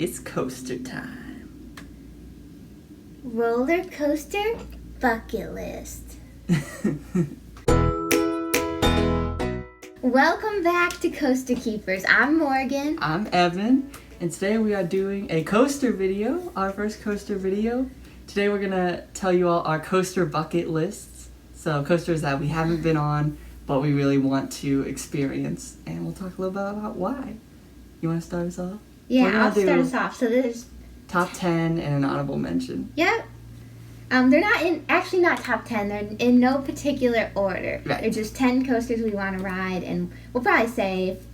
It's coaster time. Roller coaster bucket list. Welcome back to Coaster Keepers. I'm Morgan. I'm Evan, and today we are doing a coaster video, our first coaster video. Today we're gonna tell you all our coaster bucket lists. So coasters that we haven't been on, but we really want to experience, and we'll talk a little bit about why. You want to start us off? Yeah, I'll start us off. So there's top 10 and an honorable mention. Yep. They're not top 10. They're in no particular order. Right. They're just 10 coasters we want to ride, and we'll probably say if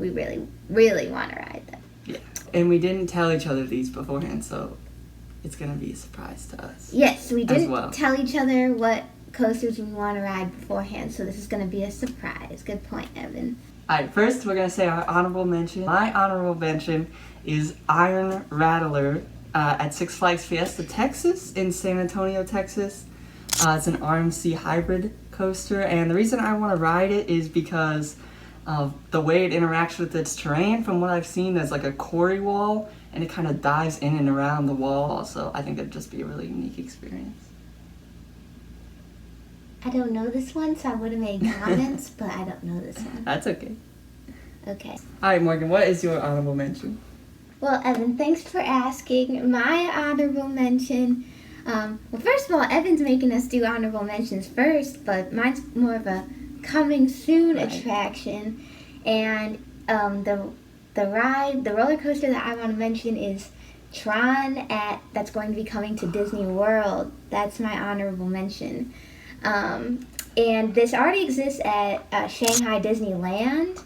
we really, really want to ride them. Yeah. And we didn't tell each other these beforehand, so it's going to be a surprise to us. Yes, we didn't tell each other what coasters we want to ride beforehand, so this is going to be a surprise. Good point, Evan. Alright, first we're going to say our honorable mention. My honorable mention is Iron Rattler at Six Flags Fiesta, Texas, in San Antonio, Texas. It's an RMC hybrid coaster, and the reason I want to ride it is because of the way it interacts with its terrain. From what I've seen, there's like a quarry wall, and it kind of dives in and around the wall, so I think it'd just be a really unique experience. I don't know this one, so I would have made comments, but I don't know this one. That's okay. Okay. Alright, Morgan, what is your honorable mention? Well, Evan, thanks for asking. My honorable mention, well, first of all, Evan's making us do honorable mentions first, but mine's more of a coming soon attraction. And the roller coaster that I want to mention is Tron that's going to be coming to Disney World. That's my honorable mention. And this already exists at Shanghai Disneyland,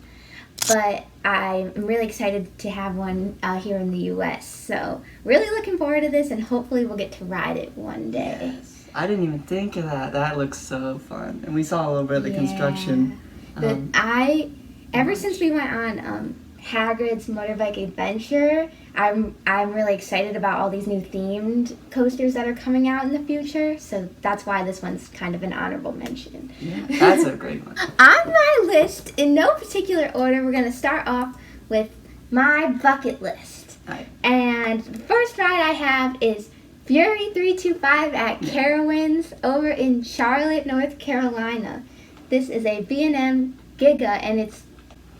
but I'm really excited to have one here in the U.S. So really looking forward to this, and hopefully we'll get to ride it one day. Yes. I didn't even think of that. That looks so fun. And we saw a little bit of the construction. Ever since we went on Hagrid's Motorbike Adventure, I'm really excited about all these new themed coasters that are coming out in the future, so that's why this one's kind of an honorable mention. Yeah, that's a great one. On my list, in no particular order, we're going to start off with my bucket list. Right. And the first ride I have is Fury 325 at Carowinds over in Charlotte, North Carolina. This is a B&M Giga, and it's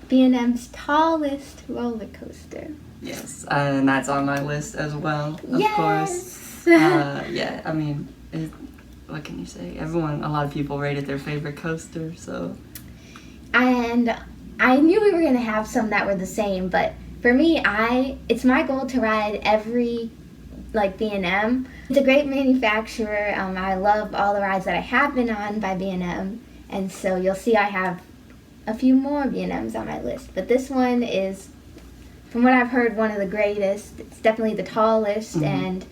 B&M's tallest roller coaster. Yes, and that's on my list as well, of course. Yeah, I mean, what can you say? A lot of people rated their favorite coaster, so. And I knew we were going to have some that were the same, but for me, it's my goal to ride every, B&M. It's a great manufacturer. I love all the rides that I have been on by B&M, and so you'll see I have a few more B&Ms on my list, but this one is, from what I've heard, one of the greatest. It's definitely the tallest, and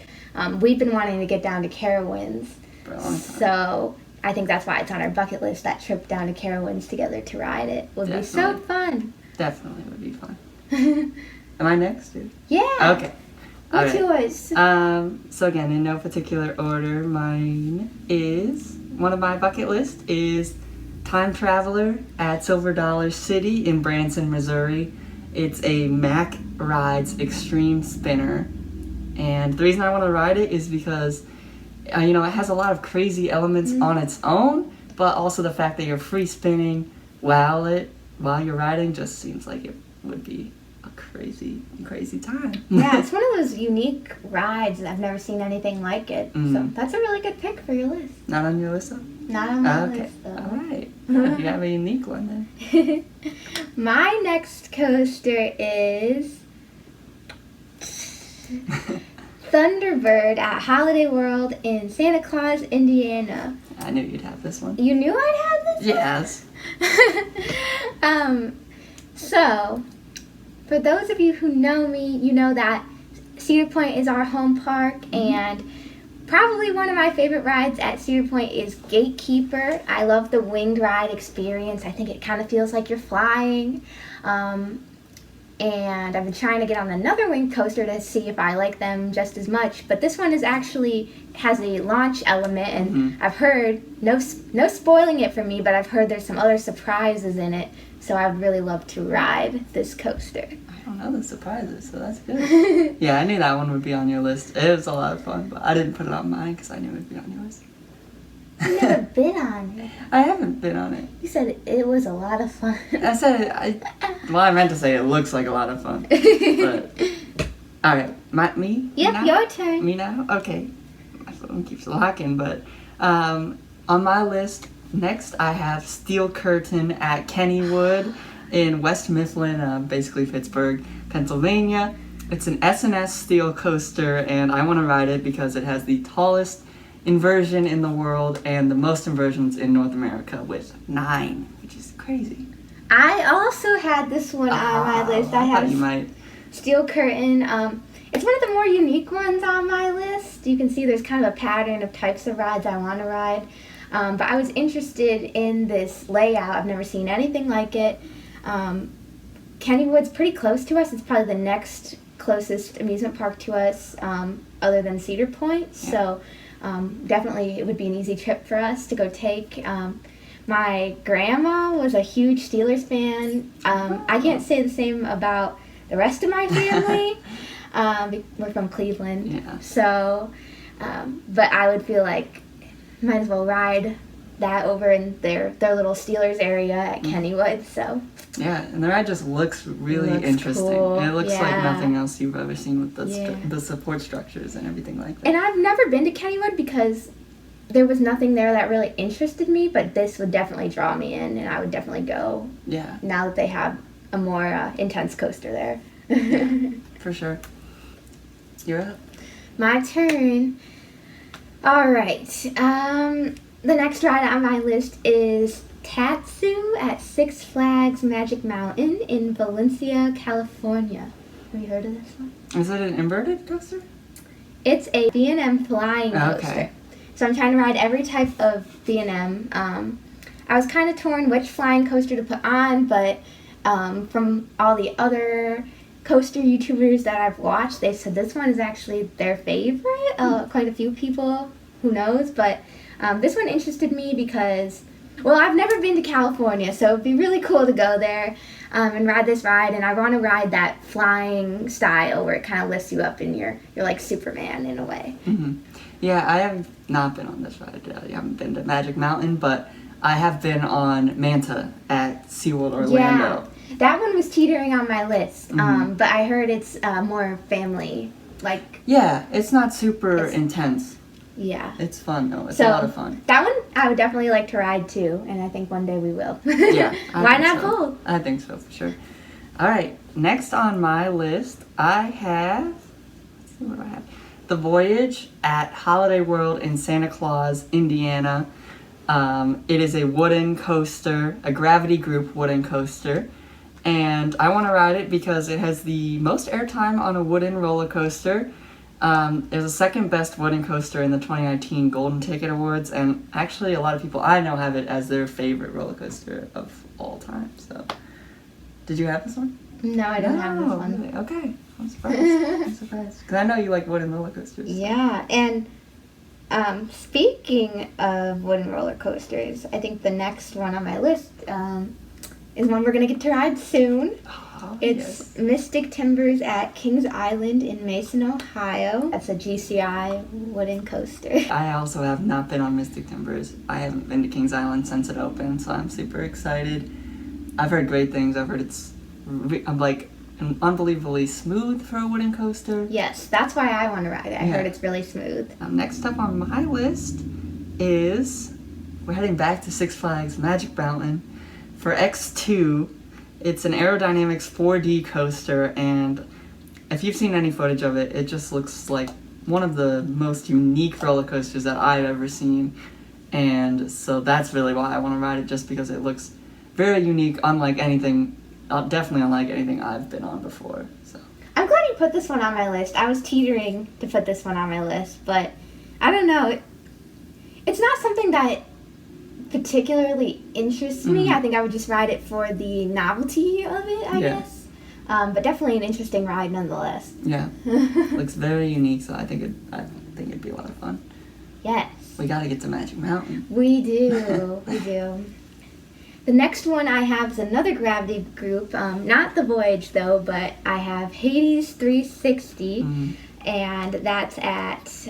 we've been wanting to get down to Carowinds, for a long time. So I think that's why it's on our bucket list. That trip down to Carowinds together to ride it would be so fun. Definitely would be fun. Am I next, dude? Yeah. Okay. What's yours? So again, in no particular order, one of my bucket list is Time Traveler at Silver Dollar City in Branson, Missouri. It's a Mack Rides Extreme Spinner, and the reason I want to ride it is because, it has a lot of crazy elements on its own, but also the fact that you're free spinning while you're riding just seems like it would be a crazy, crazy time. Yeah, it's one of those unique rides. I've never seen anything like it, so that's a really good pick for your list. Not on your list, though? Not on my list, though. All right. You have a unique one, then. My next coaster is Thunderbird at Holiday World in Santa Claus, Indiana. I knew you'd have this one. You knew I'd have this one? Yes. So, for those of you who know me, you know that Cedar Point is our home park, and probably one of my favorite rides at Cedar Point is Gatekeeper. I love the winged ride experience. I think it kind of feels like you're flying. and I've been trying to get on another winged coaster to see if I like them just as much. But this one is actually has a launch element, and I've heard, no spoiling it for me, but I've heard there's some other surprises in it. So I would really love to ride this coaster. I don't know the surprises, so that's good. Yeah, I knew that one would be on your list. It was a lot of fun, but I didn't put it on mine because I knew it would be on yours. You've never been on it. I haven't been on it. You said it was a lot of fun. I said I meant to say it looks like a lot of fun. But all right, me? Yep, now? your turn. Me now? Okay. My phone keeps locking, but on my list next I have Steel Curtain at Kennywood in West Mifflin, basically Pittsburgh, Pennsylvania. It's an S&S steel coaster, and I want to ride it because it has the tallest inversion in the world and the most inversions in North America with 9, which is crazy. I also had this one on my list. I thought you might. Steel Curtain. It's one of the more unique ones on my list. You can see there's kind of a pattern of types of rides I want to ride. But I was interested in this layout. I've never seen anything like it. Kennywood's pretty close to us. It's probably the next closest amusement park to us other than Cedar Point. Yeah. So definitely it would be an easy trip for us to go take. My grandma was a huge Steelers fan. I can't say the same about the rest of my family. We're from Cleveland. Yeah. So, but I would feel like might as well ride that over in their little Steelers area at Kennywood. So yeah, and the ride just looks really interesting. Cool. And it looks like nothing else you've ever seen with the support structures and everything like that. And I've never been to Kennywood because there was nothing there that really interested me, but this would definitely draw me in, and I would definitely go. Yeah. Now that they have a more intense coaster there. Yeah, for sure. You're up. My turn. All right. The next ride on my list is Tatsu at Six Flags Magic Mountain in Valencia, California. Have you heard of this one? Is it an inverted coaster? It's a B&M flying coaster. Okay. So I'm trying to ride every type of B&M. I was kind of torn which flying coaster to put on, but from all the other coaster YouTubers that I've watched, they said this one is actually their favorite. Quite a few people, who knows, but this one interested me because, well, I've never been to California, so it'd be really cool to go there and ride this ride, and I want to ride that flying style where it kind of lifts you up and you're like Superman in a way. Mm-hmm. Yeah, I have not been on this ride. I haven't been to Magic Mountain, but I have been on Manta at SeaWorld Orlando. Yeah, that one was teetering on my list, but I heard it's more family, like... Yeah, it's not super intense. Yeah. It's fun, though. It's a lot of fun. That one I would definitely like to ride, too, and I think one day we will. Yeah. Why not both? I think so, for sure. All right, next on my list, I have... Let's see, what do I have? The Voyage at Holiday World in Santa Claus, Indiana. It is a wooden coaster, a Gravity Group wooden coaster, and I want to ride it because it has the most airtime on a wooden roller coaster. It was the second best wooden coaster in the 2019 Golden Ticket Awards, and actually a lot of people I know have it as their favorite roller coaster of all time. So, did you have this one? No, I don't have this one. Really? Okay. I'm surprised. Because I know you like wooden roller coasters. Yeah, and speaking of wooden roller coasters, I think the next one on my list is one we're going to get to ride soon. Oh, it's Mystic Timbers at Kings Island in Mason, Ohio. That's a GCI wooden coaster. I also have not been on Mystic Timbers. I haven't been to Kings Island since it opened, so I'm super excited. I've heard great things. I've heard it's unbelievably smooth for a wooden coaster. Yes, that's why I want to ride it. I heard it's really smooth. Next up on my list is we're heading back to Six Flags Magic Mountain for X2. It's an aerodynamics 4D coaster, and if you've seen any footage of it, it just looks like one of the most unique roller coasters that I've ever seen. And so that's really why I want to ride it, just because it looks very unique, definitely unlike anything I've been on before. So I'm glad you put this one on my list. I was teetering to put this one on my list, but I don't know. It's not something that particularly interests me. I think I would just ride it for the novelty of it, I guess. but definitely an interesting ride nonetheless. Yeah, looks very unique. So I think it'd be a lot of fun. Yes. We gotta get to Magic Mountain. We do. We do. The next one I have is another Gravity group. Not the Voyage though, but I have Hades 360. Mm-hmm. And that's at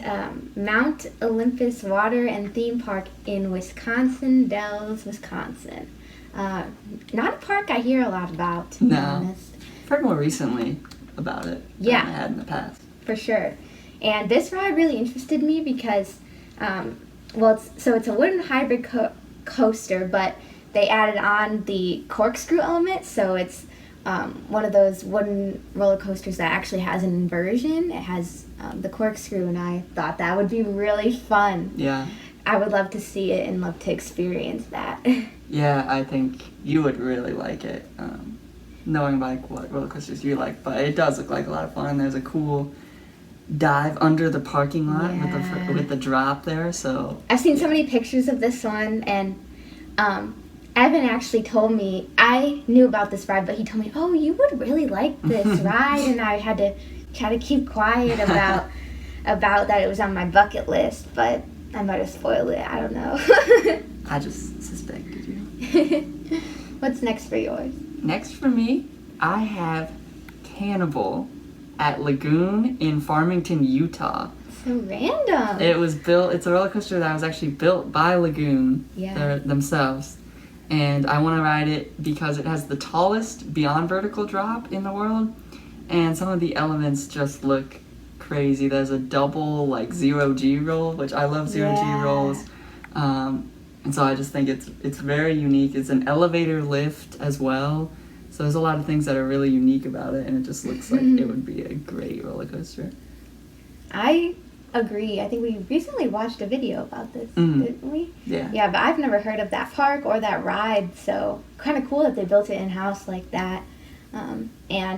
Mount Olympus Water and Theme Park in Wisconsin Dells, Wisconsin. Not a park I hear a lot about, to be honest. I've heard more recently about it than I had in the past. For sure. And this ride really interested me because, it's a wooden hybrid coaster, but they added on the corkscrew element, so it's one of those wooden roller coasters that actually has an inversion. It has the corkscrew, and I thought that would be really fun. Yeah. I would love to see it and love to experience that. Yeah, I think you would really like it, knowing like what roller coasters you like. But it does look like a lot of fun. There's a cool dive under the parking lot with the drop there. So I've seen so many pictures of this one, and Evan actually told me, I knew about this ride, but he told me, oh, you would really like this ride, and I had to try to keep quiet about that it was on my bucket list, but I might have spoiled it. I don't know. I just suspected you. What's next for yours? Next for me, I have Cannibal at Lagoon in Farmington, Utah. So random. It's a roller coaster that was actually built by Lagoon themselves. And I want to ride it because it has the tallest beyond vertical drop in the world. And some of the elements just look crazy. There's a double like 0G roll, which I love 0G rolls. And so I just think it's very unique. It's an elevator lift as well. So there's a lot of things that are really unique about it, and it just looks like it would be a great roller coaster. I agree. I think we recently watched a video about this, didn't we? Yeah. Yeah, but I've never heard of that park or that ride, so kind of cool that they built it in-house like that. And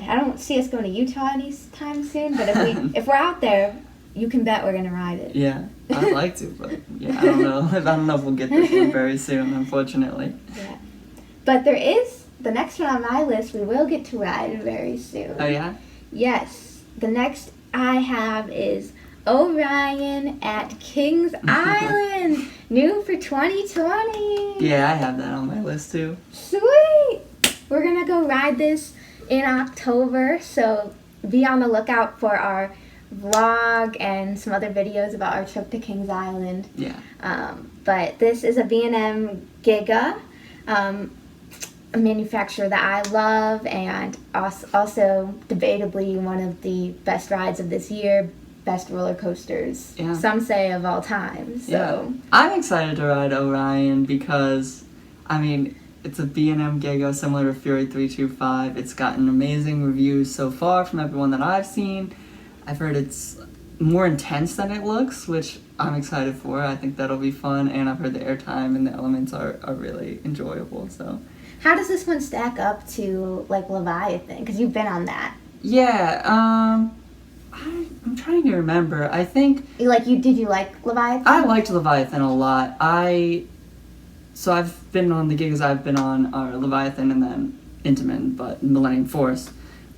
I don't see us going to Utah anytime soon, but if we're out there, you can bet we're going to ride it. Yeah, I'd like to, but I don't know if we'll get this one very soon, unfortunately. Yeah. But there is the next one on my list we will get to ride very soon. Oh, yeah? Yes. The next I have is Orion at Kings Island, new for 2020. Yeah, I have that on my list too. Sweet! We're gonna go ride this in October, so be on the lookout for our vlog and some other videos about our trip to Kings Island. Yeah. But this is a B&M Giga, a manufacturer that I love, and also debatably one of the best rides of this year, best roller coasters, some say of all time. So. Yeah. I'm excited to ride Orion because, it's a B&M Giga similar to Fury 325. It's gotten amazing reviews so far from everyone that I've seen. I've heard it's more intense than it looks, which I'm excited for. I think that'll be fun, and I've heard the airtime and the elements are really enjoyable. So, how does this one stack up to like Leviathan? Because you've been on that. Yeah. I'm trying to remember. I think did you like Leviathan? I liked Leviathan a lot. So I've been on the gigs I've been on are Leviathan and then Intamin, but Millennium Force.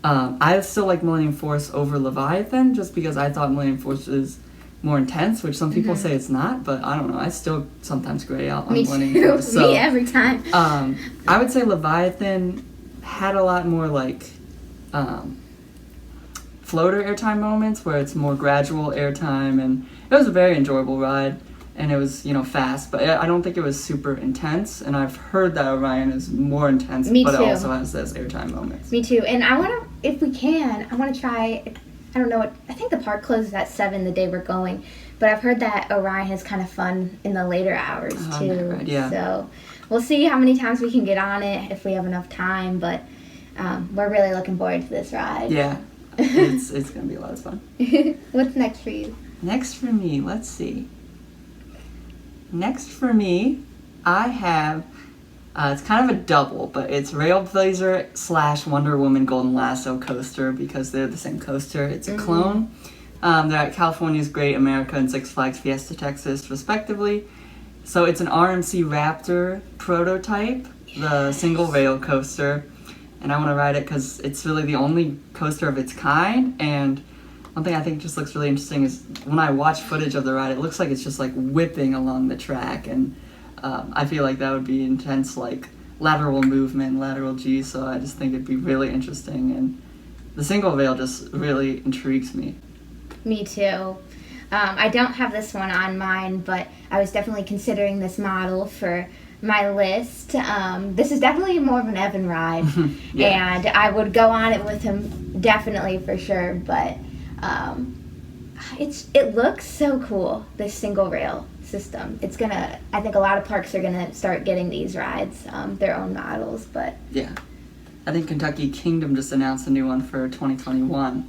I still like Millennium Force over Leviathan just because I thought Millennium Force is more intense, which some people say it's not, but I don't know. I still sometimes gray out on Millennium Force. So, me every time. I would say Leviathan had a lot more like floater airtime moments where it's more gradual airtime, and it was a very enjoyable ride. And it was, fast, but I don't think it was super intense. And I've heard that Orion is more intense, but it also has those airtime moments. Me too. And I want to, if we can, I want to try, I don't know, I think the park closes at 7 the day we're going. But I've heard that Orion is kind of fun in the later hours, too. Right, yeah. So we'll see how many times we can get on it if we have enough time. But we're really looking forward to this ride. Yeah, it's going to be a lot of fun. What's next for you? Next for me, let's see. Next for me, I have, it's kind of a double, but it's Railblazer / Wonder Woman Golden Lasso coaster because they're the same coaster. It's a clone. They're at California's Great America and Six Flags Fiesta Texas, respectively. So it's an RMC Raptor prototype, the single rail coaster. and I want to ride it because it's really the only coaster of its kind. And one thing I think just looks really interesting is when I watch footage of the ride, it looks like it's just like whipping along the track, and I feel like that would be intense, like lateral movement, lateral G. So I just think it'd be really interesting, and the single rail just really intrigues me. Me too. I don't have this one on mine, but I was definitely considering this model for my list. This is definitely more of an Evan ride, Yeah. and I would go on it with him definitely for sure. But it looks so cool, this single rail system. I think a lot of parks are gonna start getting these rides, their own models. But Yeah. I think Kentucky Kingdom just announced a new one for 2021.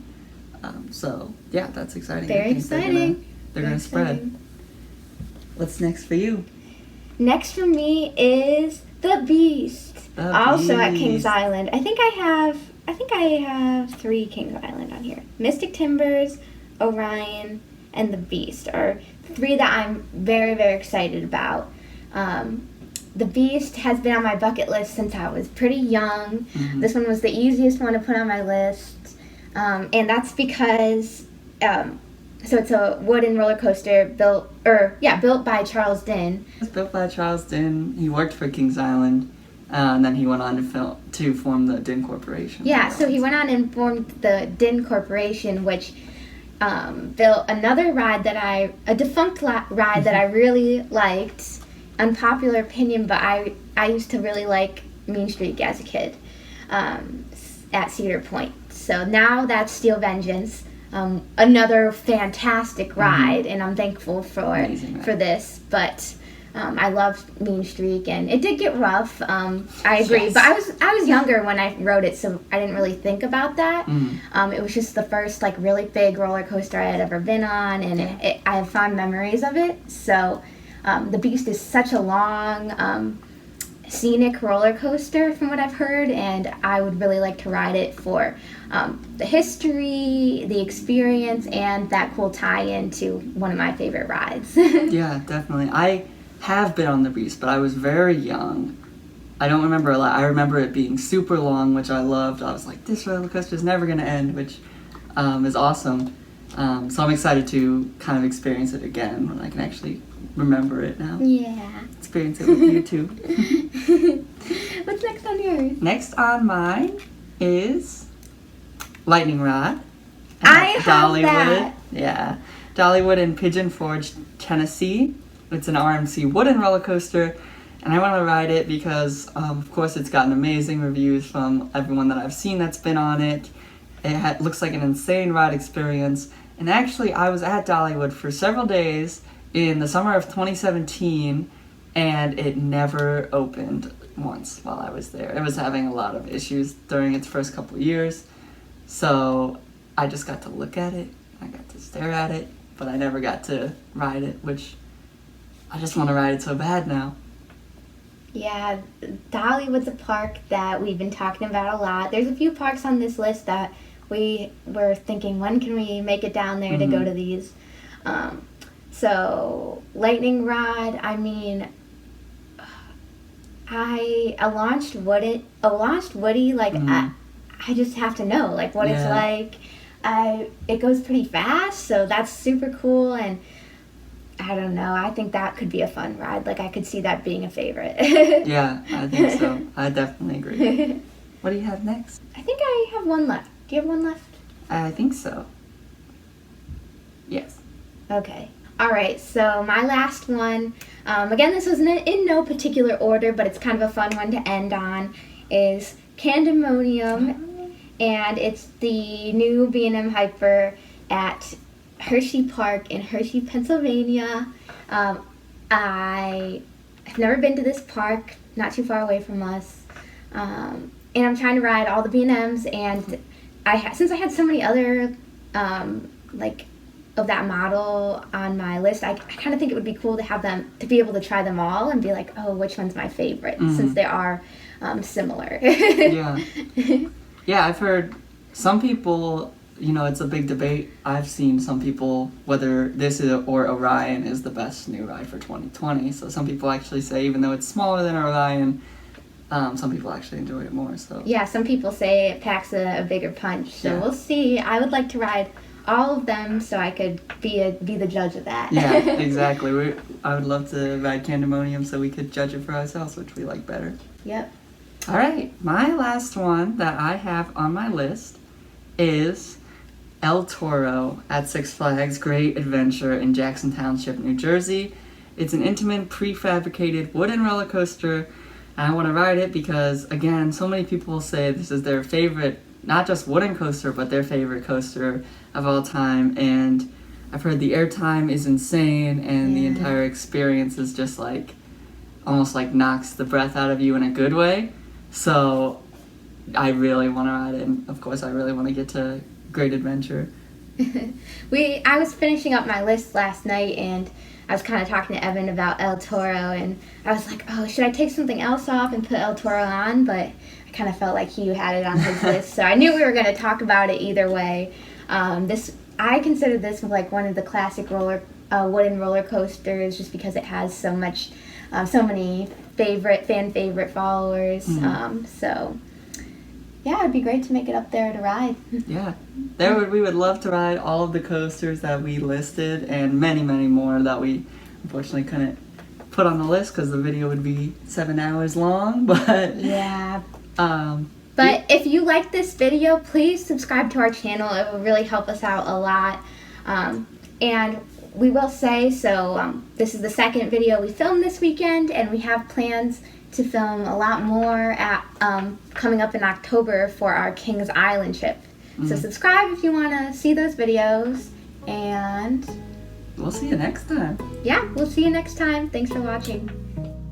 So yeah, that's exciting. Very I think exciting. They're gonna spread. Exciting. What's next for you? Next for me is the Beast. The Also at Beast. Kings Island. I think I have 3 Kings Island on here. Mystic Timbers, Orion, and the Beast are 3 that I'm very, very excited about. The Beast has been on my bucket list since I was pretty young. Mhm. This one was the easiest one to put on my list. And that's because so it's a wooden roller coaster built by Charles Dinn. It was built by Charles Dinn. He worked for Kings Island, and then he went on to form the Dinn Corporation. Yeah, so he went on and formed the Dinn Corporation, which built another ride a defunct ride that I really liked. Unpopular opinion, but I used to really like Mean Streak as a kid at Cedar Point. So now that's Steel Vengeance, another fantastic ride, and I'm thankful for Amazing ride. this. But I loved Mean Streak, and it did get rough. I agree, Yes. but I was younger when I rode it, so I didn't really think about that. Mhm. It was just the first like really big roller coaster I had ever been on, and I have fond memories of it. So the Beast is such a long, scenic roller coaster from what I've heard, and I would really like to ride it for the history, the experience, and that cool tie-in to one of my favorite rides. Yeah, definitely. I have been on the Beast, but I was very young. I don't remember a lot. I remember it being super long, which I loved. I was like, this roller coaster is never going to end, which is awesome. So I'm excited to kind of experience it again when I can actually remember it now. Yeah. Experience it with you too. What's next on yours? Next on mine is Lightning Rod. I have that. Yeah. Dollywood in Pigeon Forge, Tennessee. It's an RMC wooden roller coaster, and I want to ride it because, of course, it's gotten amazing reviews from everyone that I've seen that's been on it. It looks like an insane ride experience. And actually, I was at Dollywood for several days in the summer of 2017, and it never opened once while I was there. It was having a lot of issues during its first couple years. So I just got to look at it, I got to stare at it, but I never got to ride it, which I just want to ride it so bad now. Yeah, Dollywood's a park that we've been talking about a lot. There's a few parks on this list that we were thinking, when can we make it down there to go to these? So, Lightning Rod, I mean, a launched Woody, like, I just have to know, like, what it's like. It goes pretty fast, so that's super cool, and I don't know, I think that could be a fun ride. Like, I could see that being a favorite. Yeah, I think so. I definitely agree. What do you have next? I think I have one left. Do you have one left? I think so. Yes. Okay. All right, so my last one, again, this was in no particular order, but it's kind of a fun one to end on, is Pandemonium, and it's the new B&M Hyper at Hershey Park in Hershey, Pennsylvania. I have never been to this park, not too far away from us, and I'm trying to ride all the B&Ms, and since I had so many other, of that model on my list, I kind of think it would be cool to have them, to be able to try them all and be like, oh, which one's my favorite, since they are similar. Yeah. Yeah, I've heard some people, it's a big debate. I've seen some people, whether this or Orion is the best new ride for 2020. So some people actually say, even though it's smaller than Orion, some people actually enjoy it more. So Yeah, some people say it packs a bigger punch. So Yeah. we'll see. I would like to ride all of them so I could be the judge of that. yeah, exactly. I would love to ride Pandemonium so we could judge it for ourselves, which we like better. Yep. All right, my last one that I have on my list is El Toro at Six Flags Great Adventure in Jackson Township, New Jersey. It's an intimate, prefabricated wooden roller coaster, and I want to ride it because, again, so many people say this is their favorite, not just wooden coaster, but their favorite coaster of all time, and I've heard the airtime is insane, and the entire experience is just like, almost like knocks the breath out of you in a good way. So I really want to ride it, and of course I really want to get to Great Adventure. I was finishing up my list last night, and I was kind of talking to Evan about El Toro, and I was like, oh, should I take something else off and put El Toro on? But I kind of felt like he had it on his list, so I knew we were going to talk about it either way. I consider this like one of the classic wooden roller coasters, just because it has so many fan favorite followers. So yeah, it'd be great to make it up there to ride. Yeah, we would love to ride all of the coasters that we listed and many, many more that we unfortunately couldn't put on the list because the video would be 7 hours long. But yeah. But if you like this video, please subscribe to our channel. It will really help us out a lot. And we will say, this is the second video we filmed this weekend, and we have plans to film a lot more coming up in October for our Kings Island trip. So subscribe if you want to see those videos, and we'll see you next time. Yeah, we'll see you next time. Thanks for watching.